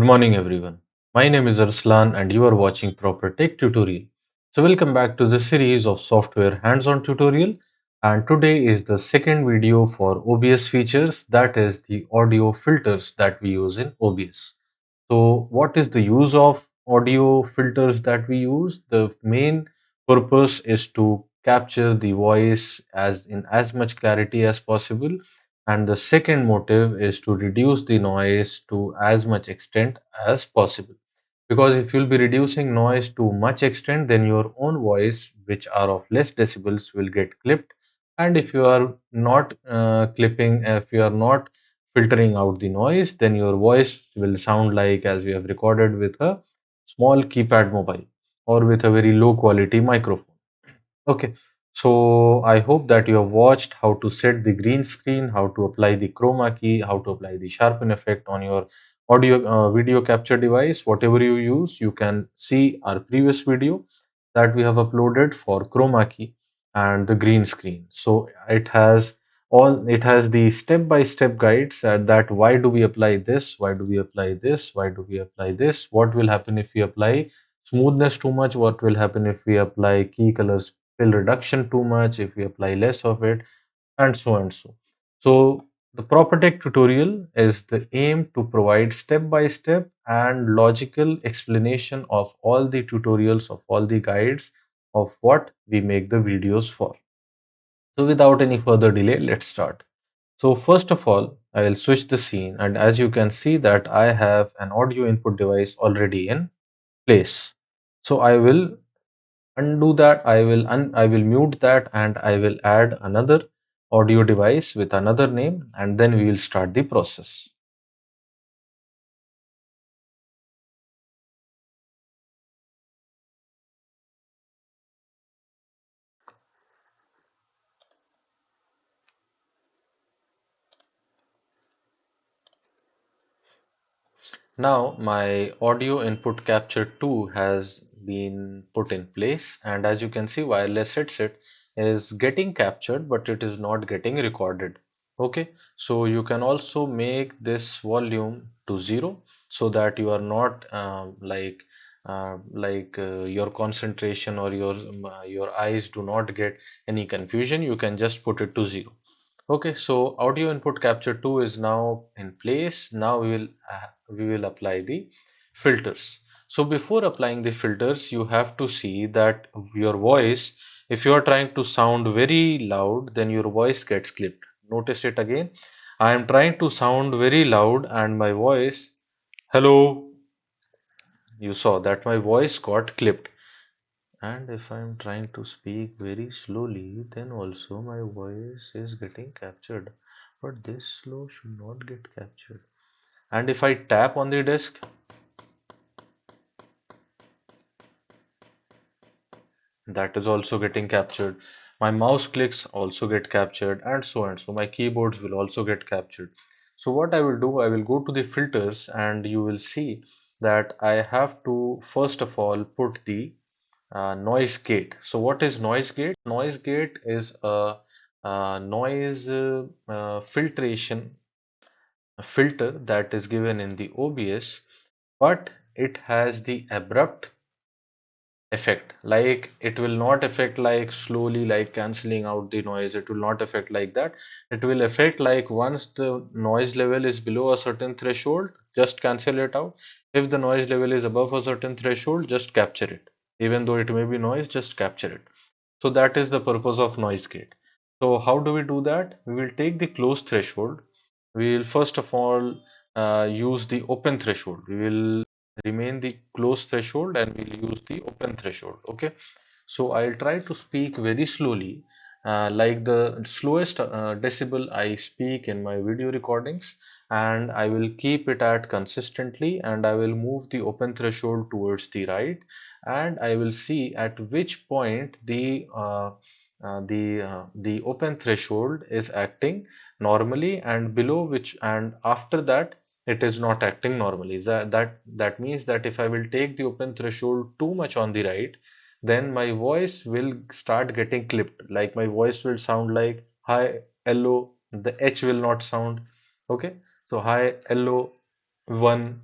Good morning, everyone. My name is Arslan, and you are watching Proper Tech Tutorial. So, welcome back to the series of software hands-on tutorial. And today is the second video for OBS features, that is the audio filters that we use in OBS. So, what is the use of audio filters that we use? The main purpose is to capture the voice as in as much clarity as possible, and the second motive is to reduce the noise to as much extent as possible. Because if you'll be reducing noise to much extent, then your own voice, which are of less decibels, will get clipped. And if you are not if you are not filtering out the noise, then your voice will sound like as we have recorded with a small keypad mobile or with a very low quality microphone. Okay, so I hope that you have watched how to set the green screen, how to apply the chroma key, how to apply the sharpen effect on your audio video capture device, whatever you use. You can see our previous video that we have uploaded for chroma key and the green screen. So it has the step-by-step guides that why do we apply this, why do we apply this, why do we apply this, what will happen if we apply smoothness too much, what will happen if we apply key colors fill reduction too much, if we apply less of it, and so and so. So the proper tech tutorial is the aim to provide step-by-step and logical explanation of all the tutorials, of all the guides of what we make the videos for. So without any further delay, let's start. So first of all, I will switch the scene, and as you can see that I have an audio input device already in place. So I will undo that. I will mute that, and I will add another audio device with another name, and then we will start the process. Now my audio input capture 2 has been put in place, and as you can see, wireless headset is getting captured, but it is not getting recorded. Okay, so you can also make this volume to 0 so that you are not your concentration or your eyes do not get any confusion. You can just put it to 0. Okay, so audio input capture 2 is now in place. Now we will apply the filters. So before applying the filters, you have to see that your voice, if you are trying to sound very loud, then your voice gets clipped. Notice it again. I am trying to sound very loud and my voice, hello, you saw that my voice got clipped. And if I'm trying to speak very slowly, then also my voice is getting captured. But this slow should not get captured. And if I tap on the desk, that is also getting captured. My mouse clicks also get captured, and so on. So my keyboards will also get captured. So what I will do, I will go to the filters, and you will see that I have to first of all put the noise gate. So what is noise gate? Noise gate is a noise filtration filter that is given in the OBS, but it has the abrupt effect. Like it will not affect like slowly, like cancelling out the noise. It will not affect like that. It will affect like once the noise level is below a certain threshold, just cancel it out. If the noise level is above a certain threshold, just capture it. Even though it may be noise, just capture it. So that is the purpose of noise gate. So how do we do that? We will take the close threshold. We will first of all use the open threshold. We will remain the close threshold and we'll use the open threshold. Okay. So I'll try to speak very slowly, like the slowest decibel I speak in my video recordings, and I will keep it at consistently, and I will move the open threshold towards the right, and I will see at which point the open threshold is acting normally, and below which and after that it is not acting normally. That means that if I will take the open threshold too much on the right, then my voice will start getting clipped. Like my voice will sound like hi, hello. The H will not sound. Okay, so hi, hello, one.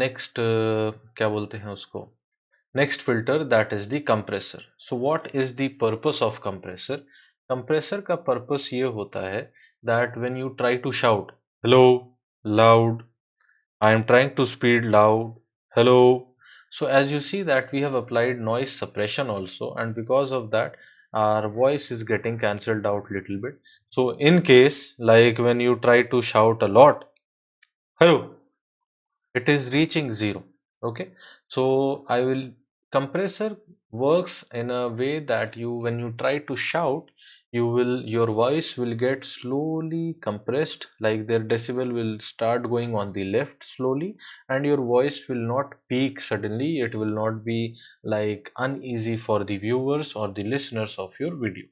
Next क्या बोलते हैं उसको, next filter that is the compressor. So what is the purpose of compressor? Compressor का purpose ये होता है that when you try to shout hello loud, I am trying to speed loud. Hello. So as you see that we have applied noise suppression also, and because of that, our voice is getting cancelled out little bit. So in case like when you try to shout a lot, hello, it is reaching zero. Okay, so I will compressor works in a way that you when you try to shout, your voice will get slowly compressed, like their decibel will start going on the left slowly, and your voice will not peak suddenly. It will not be like uneasy for the viewers or the listeners of your video.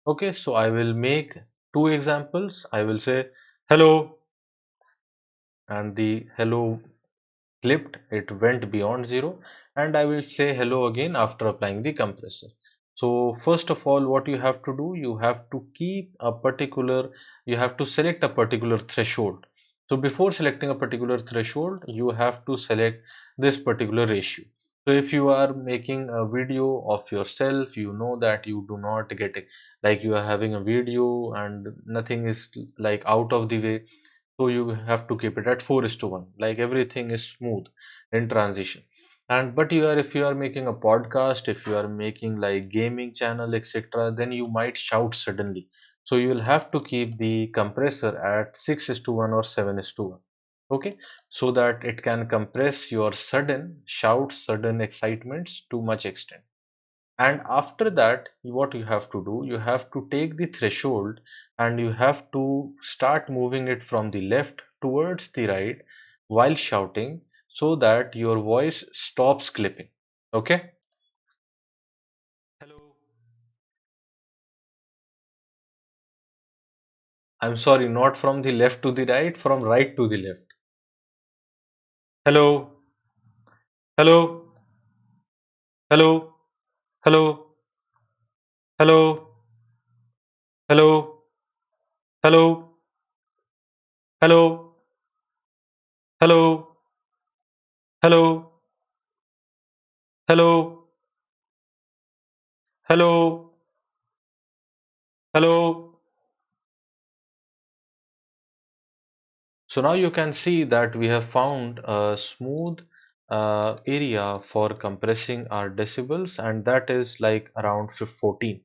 Okay, so I will make two examples. I will say hello, and the hello clipped, it went beyond zero, and I will say hello again after applying the compressor. So first of all, what you have to do, you have to select a particular threshold. So before selecting a particular threshold, you have to select this particular ratio. So if you are making a video of yourself, you know that you do not get it, like you are having a video and nothing is like out of the way, so you have to keep it at 4 is to 1, like everything is smooth in transition. And but you are if you are making a podcast, if you are making like gaming channel etc., then you might shout suddenly, so you will have to keep the compressor at 6 is to 1 or 7 is to 1. Okay, so that it can compress your sudden shouts, sudden excitements to much extent. And after that, what you have to do, you have to take the threshold and you have to start moving it from the left towards the right while shouting, so that your voice stops clipping. Okay? Hello. I'm sorry, not from the left to the right, from right to the left. Hello. Hello. Hello. Hello. Hello. Hello. Hello. Hello. Hello. Hello. Hello. Hello. Hello. So now you can see that we have found a smooth area for compressing our decibels, and that is like around 14.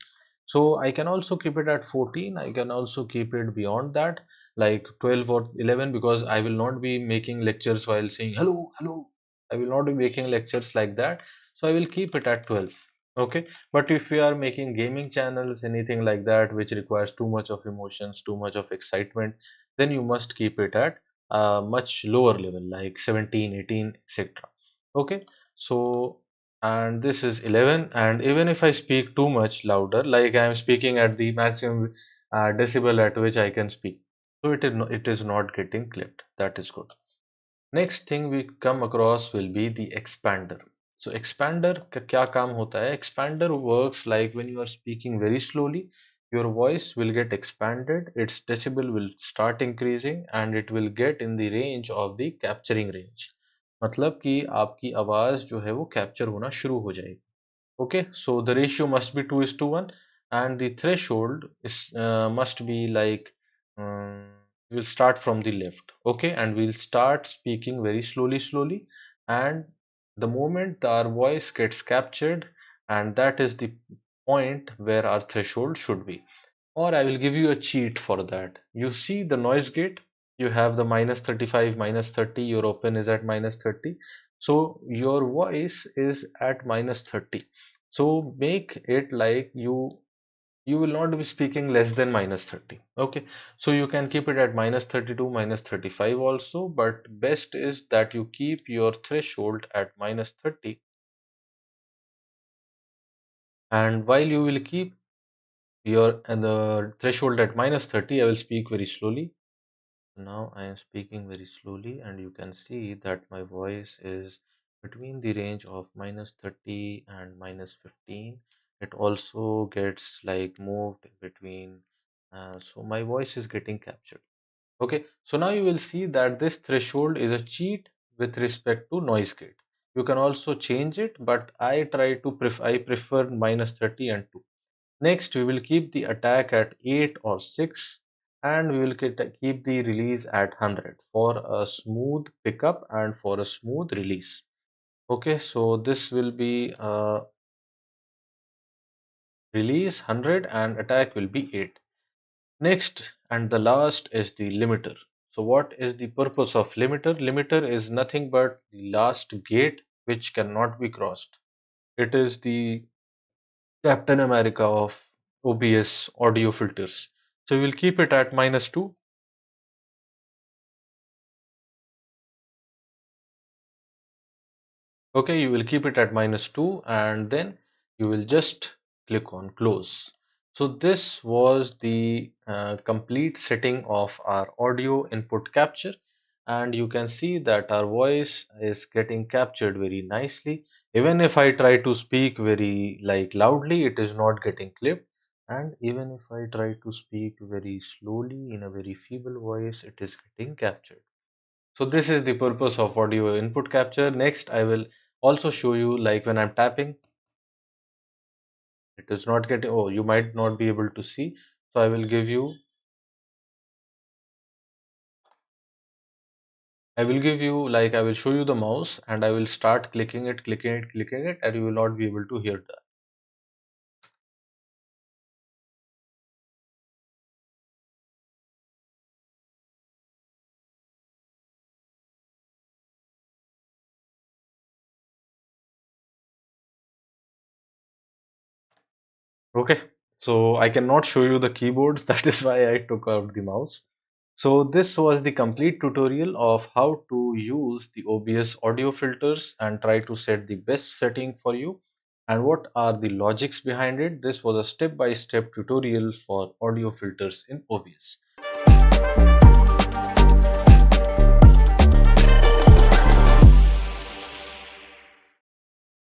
So I can also keep it at 14. I can also keep it beyond that, like 12 or 11, because I will not be making lectures while saying hello, hello. I will not be making lectures like that. So I will keep it at 12. Okay. But if we are making gaming channels, anything like that, which requires too much of emotions, too much of excitement, then you must keep it at a much lower level, like 17, 18, etc. Okay, so and this is 11, and even if I speak too much louder, like I am speaking at the maximum decibel at which I can speak, so it is not getting clipped. That is good. Next thing we come across will be the expander. So expander का क्या काम होता है? Expander works like when you are speaking very slowly, your voice will get expanded, its decibel will start increasing, and it will get in the range of the capturing range. मतलब कि आपकी आवाज जो है वो कैप्चर होना शुरू हो जाएगी. Okay, so the ratio must be 2 is to 1, and the threshold is must be like um, we'll start from the left. Okay, and we'll start speaking very slowly, and the moment our voice gets captured, and that is the point where our threshold should be. Or I will give you a cheat for that. You see the noise gate, you have the minus 35, minus 30, your open is at minus 30. So your voice is at minus 30. So make it like you will not be speaking less than minus 30. Okay. So you can keep it at minus 32, minus 35 also, but best is that you keep your threshold at minus 30. And while you will keep your and the threshold at minus 30, I will speak very slowly. Now I am speaking very slowly, and you can see that my voice is between the range of minus 30 and minus 15. It also gets like moved between, so my voice is getting captured. Okay, so now you will see that this threshold is a cheat with respect to noise gate. You can also change it, but I prefer -30 and 2. Next, we will keep the attack at 8 or 6, and we will keep the release at 100 for a smooth pickup and for a smooth release. Okay, so this will be release 100 and attack will be 8. Next and the last is the limiter. So what is the purpose of limiter? Limiter is nothing but the last gate which cannot be crossed. It is the Captain America of OBS audio filters. So we will keep it at -2. Okay, you will keep it at -2 and then you will just click on close. So this was the complete setting of our audio input capture, and you can see that our voice is getting captured very nicely. Even if I try to speak very loudly, it is not getting clipped. And even if I try to speak very slowly in a very feeble voice, it is getting captured. So this is the purpose of audio input capture. Next, I will also show you when I'm tapping, it is not getting, oh, you might not be able to see. So I will give you I will show you the mouse and I will start clicking it, and you will not be able to hear that. Okay, so I cannot show you the keyboards. That is why I took out the mouse. So this was the complete tutorial of how to use the OBS audio filters and try to set the best setting for you and what are the logics behind it. This was a step-by-step tutorial for audio filters in OBS.